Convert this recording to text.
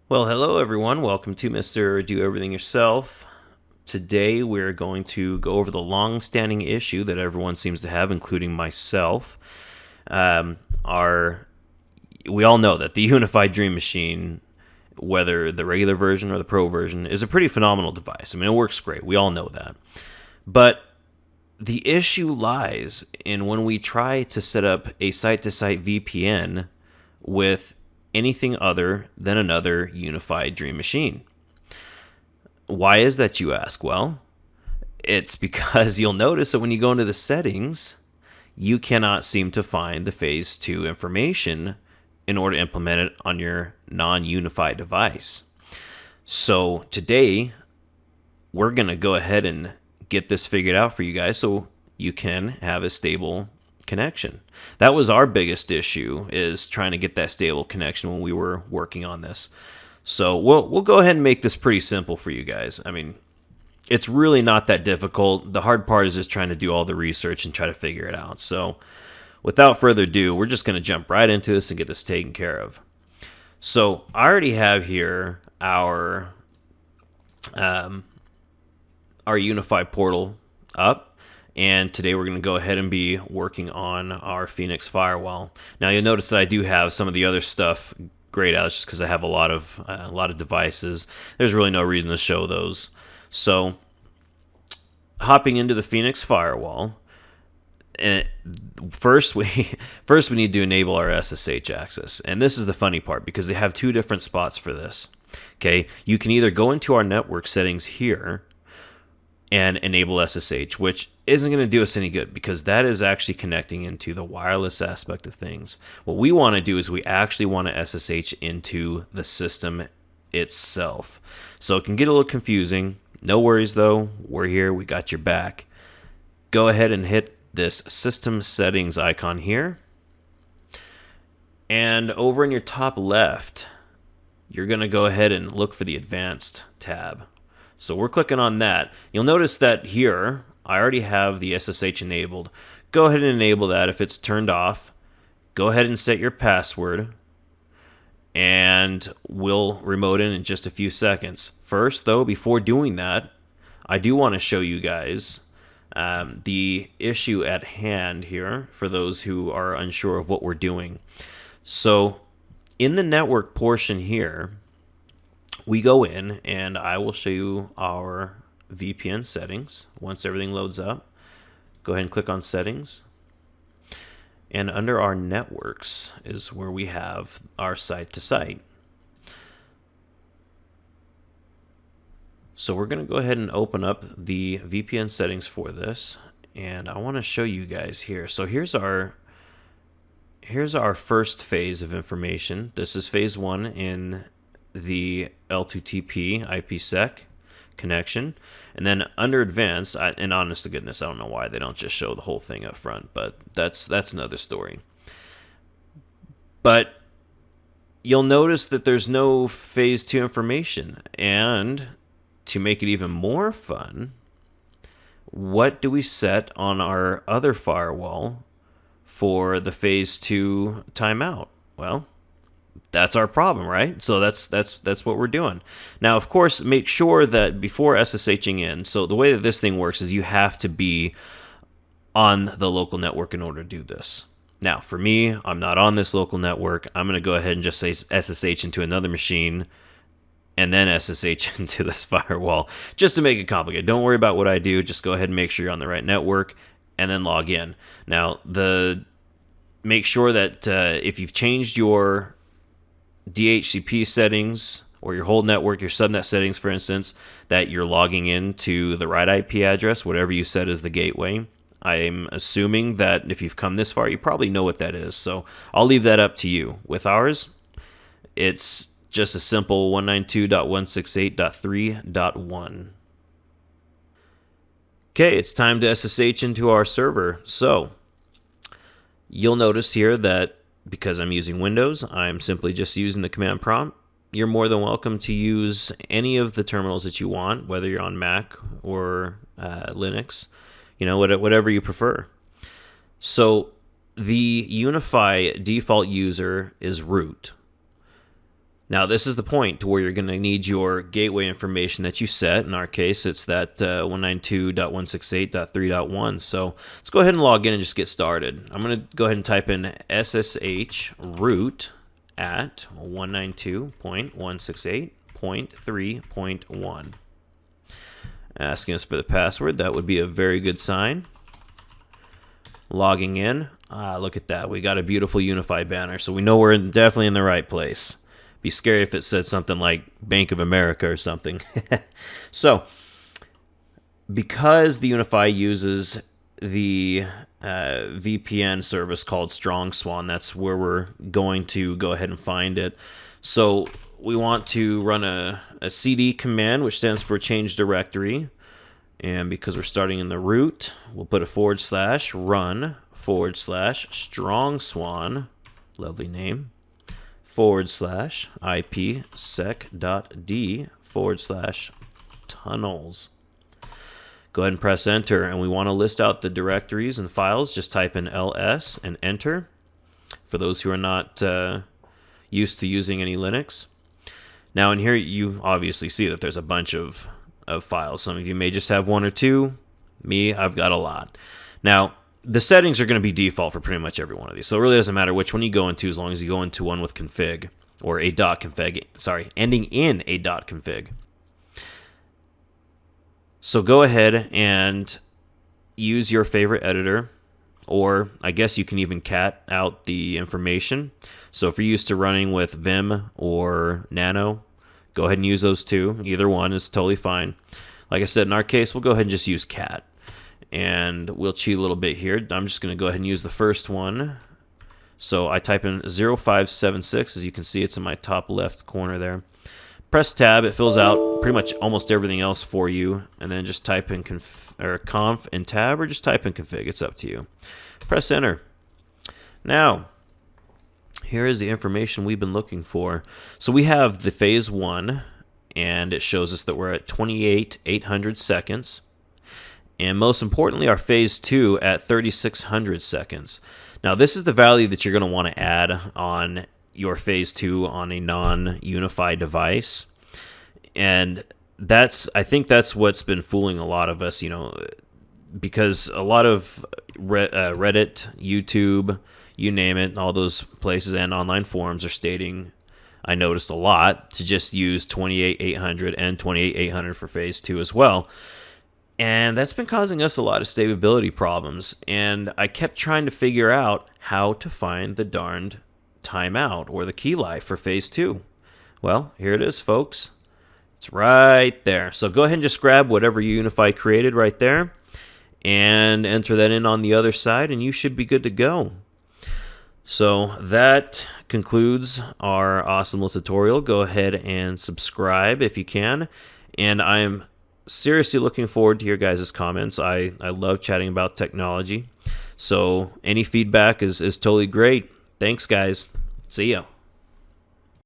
Well, hello everyone. Welcome to Mr. Do Everything Yourself. Today we're going to go over the long-standing issue that everyone seems to have, including myself. Our We all know that the Unified Dream Machine, whether the regular version or the Pro version, is a pretty phenomenal device. I mean, it works great. We all know that. But the issue lies in when we try to set up a site-to-site VPN with anything other than another unified dream machine. Why is that, you ask? Well, it's because you'll notice that when you go into the settings, you cannot seem to find the phase 2 information in order to implement it on your non-unified device. So today, we're going to go ahead and get this figured out for you guys so you can have a stable connection. That was our biggest issue, is trying to get that stable connection when we were working on this. So we'll go ahead and make this pretty simple for you guys. I mean, it's really not that difficult. The hard part is just trying to do all the research and try to figure it out. So without further ado, we're just going to jump right into this and get this taken care of. So I already have here our Unifi portal up. And today we're going to go ahead and be working on our Phoenix Firewall. Now you'll notice that I do have some of the other stuff grayed out just because I have a lot of devices. There's really no reason to show those. So hopping into the Phoenix Firewall, first we need to enable our SSH access. And this is the funny part because they have two different spots for this. Okay, you can either go into our network settings here and enable SSH, which isn't going to do us any good because that is actually connecting into the wireless aspect of things. What we want to do is we actually want to SSH into the system itself. So it can get a little confusing. No worries though, we're here, we got your back. Go ahead and hit this system settings icon here. And over in your top left, you're going to go ahead and look for the advanced tab. So we're clicking on that. You'll notice that here, I already have the SSH enabled. Go ahead and enable that if it's turned off. Go ahead and set your password. And we'll remote in just a few seconds. First, though, before doing that, I do want to show you guys the issue at hand here for those who are unsure of what we're doing. So in the network portion here, we go in and I will show you our VPN settings. Once everything loads up, go ahead and click on settings. And under our networks is where we have our site to site. So we're going to go ahead and open up the VPN settings for this. And I want to show you guys here. So here's our first phase of information. This is phase 1 in the L2TP IPSec connection. And then under advanced, and honest to goodness, I don't know why they don't just show the whole thing up front, but that's another story. But you'll notice that there's no phase 2 information. And to make it even more fun, what do we set on our other firewall for the phase 2 timeout? Well, that's our problem, right? So that's what we're doing. Now, of course, make sure that before SSHing in, so the way that this thing works is you have to be on the local network in order to do this. Now, for me, I'm not on this local network. I'm going to go ahead and just say SSH into another machine and then SSH into this firewall just to make it complicated. Don't worry about what I do. Just go ahead and make sure you're on the right network and then log in. Now, make sure that if you've changed your DHCP settings or your whole network, your subnet settings, for instance, that you're logging into the right IP address, whatever you set as the gateway. I'm assuming that if you've come this far, you probably know what that is. So I'll leave that up to you. With ours, it's just a simple 192.168.3.1. Okay, it's time to SSH into our server. So you'll notice here that because I'm using Windows, I'm simply just using the command prompt. You're more than welcome to use any of the terminals that you want, whether you're on Mac or Linux, whatever you prefer. So the Unifi default user is root. Now, this is the point to where you're going to need your gateway information that you set. In our case, it's that 192.168.3.1. So let's go ahead and log in and just get started. I'm going to go ahead and type in SSH root at 192.168.3.1. Asking us for the password. That would be a very good sign. Logging in. Look at that. We got a beautiful Unifi banner, so we know we're definitely in the right place. Be scary if it said something like Bank of America or something. So, because the Unifi uses the VPN service called StrongSwan, that's where we're going to go ahead and find it. So, we want to run a cd command, which stands for change directory. And because we're starting in the root, we'll put a //StrongSwan, lovely name, /IPSec.d/tunnels. Go ahead and press enter, and we want to list out the directories and files. Just type in ls and enter for those who are not used to using any Linux. Now in here you obviously see that there's a bunch of files. Some of you may just have one or two. Me, I've got a lot. Now the settings are going to be default for pretty much every one of these, so it really doesn't matter which one you go into as long as you go into one with config or a .config, ending in a .config. So go ahead and use your favorite editor, or I guess you can even cat out the information. So if you're used to running with Vim or Nano, go ahead and use those two. Either one is totally fine. Like I said, in our case, we'll go ahead and just use cat. And we'll cheat a little bit here. I'm just going to go ahead and use the first one. So I type in 0576. As you can see, it's in my top left corner there. Press tab. It fills out pretty much almost everything else for you. And then just type in conf and tab, or just type in config. It's up to you. Press enter. Now, here is the information we've been looking for. So we have the phase 1, and it shows us that we're at 28,800 seconds. And most importantly, our phase 2 at 3,600 seconds. Now, this is the value that you're going to want to add on your phase 2 on a non-Unifi device. And I think that's what's been fooling a lot of us, because a lot of Reddit, YouTube, you name it, all those places and online forums are stating, I noticed a lot, to just use 28,800 and 28,800 for phase 2 as well. And that's been causing us a lot of stability problems. And I kept trying to figure out how to find the darned timeout or the Keylife for phase 2. Well, here it is, folks. It's right there. So go ahead and just grab whatever Unifi created right there and enter that in on the other side, and you should be good to go. So that concludes our awesome little tutorial. Go ahead and subscribe if you can. And I'm seriously looking forward to your guys' comments. I love chatting about technology. So any feedback is totally great. Thanks, guys. See ya.